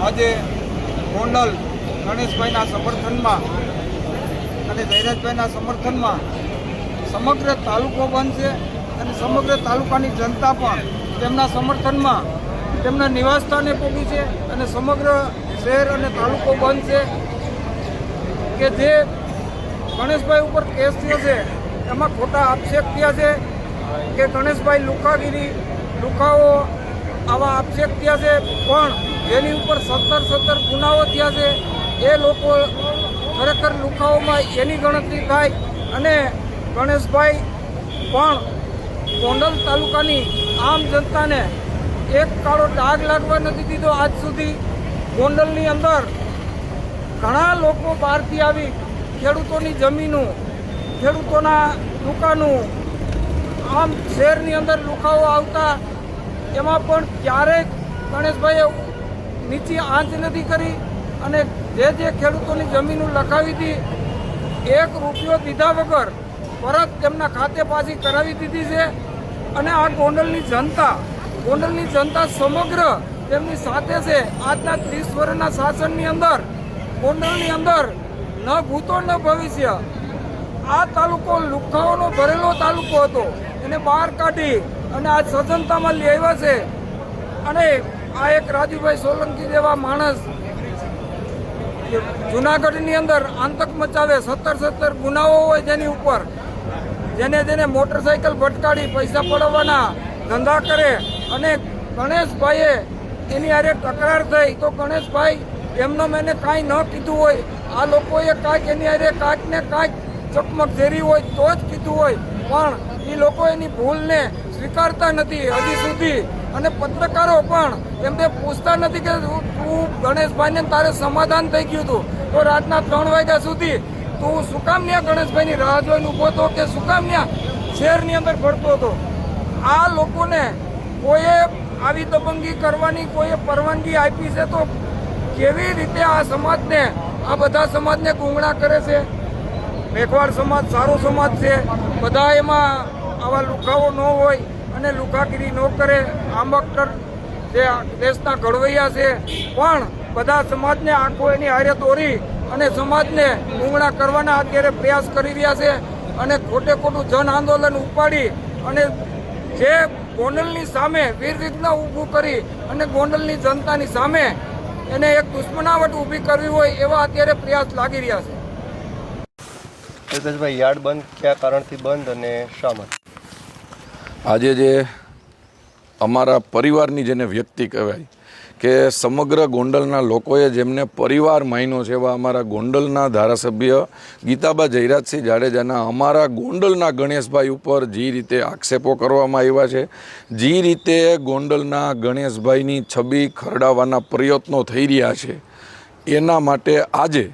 આજે ગોંડલ ગણેશભાઈના સમર્થનમાં અને જયરાજભાઈના સમર્થનમાં સમગ્ર તાલુકો બંધ છે અને સમગ્ર તાલુકાની જનતા પણ તેમના સમર્થનમાં તેમના નિવાસસ્થાને પહોંચી છે અને સમગ્ર શહેર અને તાલુકો બંધ છે કે જે ગણેશભાઈ ઉપર કેસ થયો છે એમાં ખોટા આક્ષેપ થયા છે કે ગણેશભાઈ લુખાઓ આવા આક્ષેપ થયા છે, પણ જેની ઉપર 17 ગુનાઓ થયા છે એ લોકો ખરેખર લુખાઓમાં એની ગણતરી થાય અને ગણેશભાઈ પણ ગોંડલ તાલુકાની આમ જનતાને એક કાળો ડાઘ લાગવા નથી દીધો. આજ સુધી ગોંડલની અંદર ઘણા લોકો બહારથી આવી ખેડૂતોની જમીનો, ખેડૂતોના દુકાનો, આમ શહેરની અંદર લુખાઓ આવતા એમાં પણ ક્યારેય ગણેશભાઈએ નીચી આંચ નથી કરી અને જે ખેડૂતોની જમીનો લખાવી હતી 1 રૂપિયો દીધા વગર પરત તેમના ખાતે પાછી કરાવી દીધી છે. અને આ ગોંડલની જનતા સમગ્ર તેમની સાથે છે. આજના 30 વર્ષના શાસનની અંદર ગોંડલની અંદર ન ભૂતો ન ભવિષ્ય આ તાલુકો લુખાઓનો ભરેલો તાલુકો હતો, એને બહાર કાઢી અને આ સજનતામાં લઈ આવ્યા છે. અને આ એક રાજુભાઈ સોલંકી જેવા માણસ જુનાગઢની અંદર આતંક મચાવે, 17 ગુનાઓ હોય જેની ઉપર, જેને મોટરસાઇકલ ભટકાડી પૈસા પડાવવાના ધંધા કરે અને ગણેશભાઈએ એની હારે તકરાર થઈ તો ગણેશભાઈ એમનો મેને કાંઈ ન કીધું હોય, આ લોકોએ કાંઈક એની હારે કાંઈક ને કાંઈક ચકમક ઝેરી હોય તો જ કીધું હોય, પણ એ લોકો એની ભૂલને સ્વીકારતા નથી હજી સુધી. અને પત્રકારો પણ એમને પૂછતા નથી કે તું ગણેશભાઈને તારે સમાધાન થઈ ગયું હતું તો રાતના 3 વાગ્યા સુધી તું શું કામ ત્યાં ગણેશભાઈની રાહ જોઈને ઊભો હતો કે શું કામ ત્યાં શહેરની અંદર ફરતો હતો. આ લોકોને કોઈએ આવી દબંગી કરવાની કોઈએ પરવાનગી આપી છે તો કેવી રીતે આ સમાજને, આ બધા સમાજને ગુંગળા કરે છે. મેઘવાડ સમાજ સારો સમાજ છે, બધા એમાં આવા લુખાઓ ન હોય અને લુખાગીરી ન કરે. આંબેડકર જે દેશના ઘડવૈયા છે પણ બધા સમાજને આંખો એની હારે દોરી અને સમાજને ગુંગળા કરવાના અત્યારે પ્રયાસ કરી રહ્યા છે. અને ખોટે ખોટું જન આંદોલન ઉપાડી અને જે ગોંડલની સામે વીરવિઘ્ન ઊભું કરી અને ગોંડલની જનતાની સામે એને એક દુશ્મનાવટ ઊભી કરવી હોય એવા અત્યારે પ્રયાસ લાગી રહ્યા છે. ભાઈ, યાર્ડ બંધ કયા કારણથી બંધ અને શા માટે? આજે જે અમારા પરિવારની જેને વ્યક્તિ કહેવાય કે સમગ્ર ગોંડલના લોકોએ જેમને પરિવાર માન્યો છે એવા અમારા ગોંડલના ધારાસભ્ય ગીતાબા જયરાજસિંહ જાડેજાના અમારા ગોંડલના ગણેશભાઈ ઉપર જે રીતે આક્ષેપો કરવામાં આવ્યા છે, જે રીતે ગોંડલના ગણેશભાઈની છબી ખરડાવવાના પ્રયત્નો થઈ રહ્યા છે, એના માટે આજે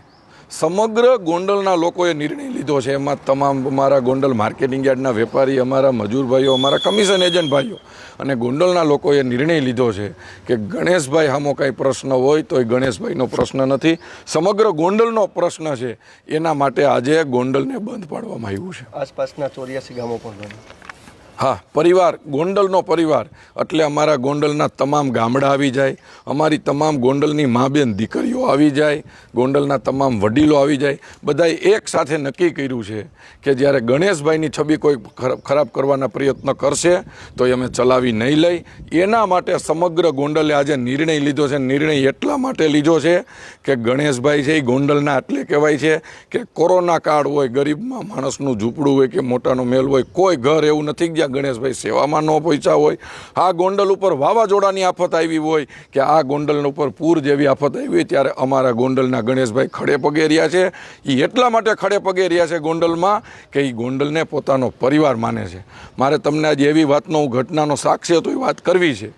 સમગ્ર ગોંડલના લોકોએ નિર્ણય લીધો છે. એમાં તમામ અમારા ગોંડલ માર્કેટિંગ યાર્ડના વેપારી, અમારા મજૂર ભાઈઓ, અમારા કમિશન એજન્ટ ભાઈઓ અને ગોંડલના લોકોએ નિર્ણય લીધો છે કે ગણેશભાઈ સામો કાંઈ પ્રશ્ન હોય તો એ ગણેશભાઈનો પ્રશ્ન નથી, સમગ્ર ગોંડલનો પ્રશ્ન છે. એના માટે આજે ગોંડલને બંધ પાડવામાં આવ્યું છે. આસપાસના 84 ગામો પણ બંધ. હા, પરિવાર, ગોંડલનો પરિવાર એટલે અમારા ગોંડલના તમામ ગામડા આવી જાય, અમારી તમામ ગોંડલની મા બેન દીકરીઓ આવી જાય, ગોંડલના તમામ વડીલો આવી જાય. બધાએ એક સાથે નક્કી કર્યું છે કે જ્યારે ગણેશભાઈની છબી કોઈ ખરાબ કરવાના પ્રયત્ન કરશે તો એ અમે ચલાવી નહીં લઈ. એના માટે સમગ્ર ગોંડલે આજે નિર્ણય લીધો છે. નિર્ણય એટલા માટે લીધો છે કે ગણેશભાઈ છે એ ગોંડલના એટલે કહેવાય છે કે કોરોના કાળ હોય, ગરીબમાં માણસનું ઝૂંપડું હોય કે મોટાનો મેલ હોય, કોઈ ઘર એવું નથી જ્યાં ગણેશભાઈ સેવામાં ન પહોંચ્યા હોય. આ ગોંડલ ઉપર વાવાઝોડાની આફત આવી હોય કે આ ગોંડલ ઉપર પૂર જેવી આફત આવી હોય ત્યારે અમારા ગોંડલના ગણેશભાઈ ખડે પગે રહ્યા છે. એ એટલા માટે ખડે પગે રહ્યા છે ગોંડલમાં કે એ ગોંડલને પોતાનો પરિવાર માને છે. મારે તમને આજે એવી વાતનો ઘટનાનો સાક્ષી હતો એ વાત કરવી છે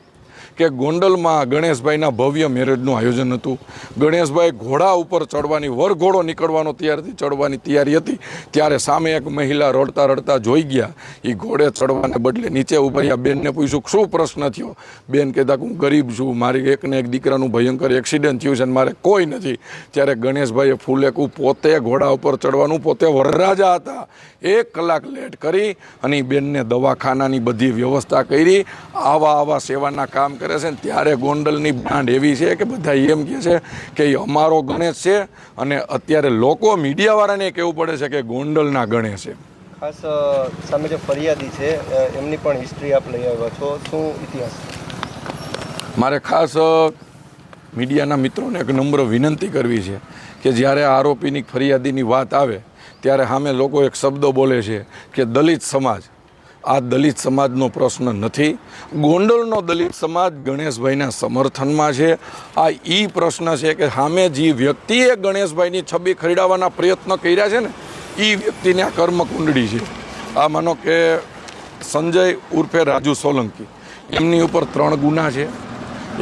કે ગોંડલમાં ગણેશભાઈના ભવ્ય મેરેજનું આયોજન હતું. ગણેશભાઈ ઘોડા ઉપર ચડવાની, વરઘોડો નીકળવાનો ચડવાની તૈયારી હતી ત્યારે સામે એક મહિલા રડતા રડતા જોઈ ગયા. એ ઘોડે ચડવાને બદલે નીચે ઉભા. બેનને પૂછ્યું શું પ્રશ્ન થયો? બેન કહેતા હું ગરીબ છું, મારી એકને એક દીકરાનું ભયંકર એક્સિડન્ટ થયું છે અને મારે કોઈ નથી. ત્યારે ગણેશભાઈએ ફૂલેકું પોતે ઘોડા ઉપર ચડવાનું, પોતે વરરાજા હતા, 1 કલાક લેટ કરી અને બેનને દવાખાનાની બધી વ્યવસ્થા કરી, આવા સેવાના કામ કરે. કરે છે ને ત્યારે ગોંડલની બ્રાન્ડ એવી છે કે બધા એમ કહે છે કે એ અમારો ગણેશ છે અને અત્યારે લોકો મીડિયાવાળાને કહેવું પડે છે કે ગોંડલના ગણેશ છે. ખાસ સામે જે ફરિયાદી છે એમની પણ હિસ્ટ્રી આપ લઈ આવ્યા છો, શું ઇતિહાસ? મારે ખાસ મીડિયાના મિત્રોને એક નમ્ર વિનંતી કરવી છે કે જ્યારે આરોપીની ફરિયાદીની વાત આવે ત્યારે સામે લોકો એક શબ્દ બોલે છે કે દલિત સમાજ. આ દલિત સમાજનો પ્રશ્ન નથી. ગોંડલનો દલિત સમાજ ગણેશભાઈના સમર્થનમાં છે. આ પ્રશ્ન છે કે સામે જે વ્યક્તિએ ગણેશભાઈની છબી ખરીદવાના પ્રયત્ન કર્યા છે ને એ વ્યક્તિને આ કર્મકુંડળી છે. આ માનો કે સંજય ઉર્ફે રાજુ સોલંકી, એમની ઉપર 3 ગુના છે.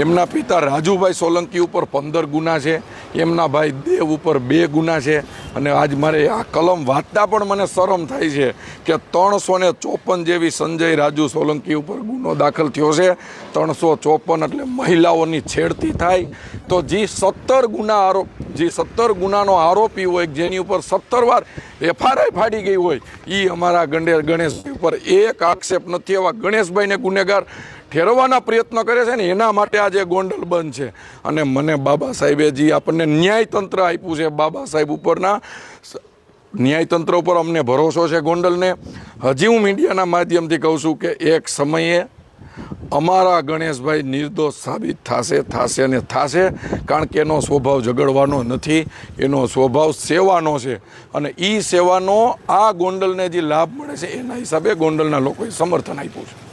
એમના પિતા રાજુભાઈ સોલંકી ઉપર 15 ગુના છે. એમના ભાઈ દેવ ઉપર 2 ગુના છે. અને આજ મારે આ કલમ વાંચતા પણ મને શરમ થાય છે કે 354 જેવી સંજય રાજુ સોલંકી ઉપર ગુનો દાખલ થયો છે. 354 એટલે મહિલાઓની છેડતી થાય તો જે 17 ગુનાનો આરોપી હોય, જેની ઉપર 17 વાર FRI ફાડી ગઈ હોય, એ અમારા ગણેશભાઈ ઉપર એક આક્ષેપ નથી. એવા ગણેશભાઈને ગુનેગાર ઠેરવવાના પ્રયત્ન કરે છે ને એના માટે આજે ગોંડલ બંધ છે. અને મને બાબા સાહેબે જે આપણને ન્યાયતંત્ર આપ્યું છે, બાબા સાહેબ ઉપરના ન્યાયતંત્ર ઉપર અમને ભરોસો છે ગોંડલને. હજી હું મીડિયાના માધ્યમથી કહું છું કે એક સમયે અમારા ગણેશભાઈ નિર્દોષ સાબિત થશે અને થશે. કારણ કે એનો સ્વભાવ ઝઘડવાનો નથી, એનો સ્વભાવ સેવાનો છે. અને એ સેવાનો આ ગોંડલને જે લાભ મળે છે એના હિસાબે ગોંડલના લોકોએ સમર્થન આપ્યું છે.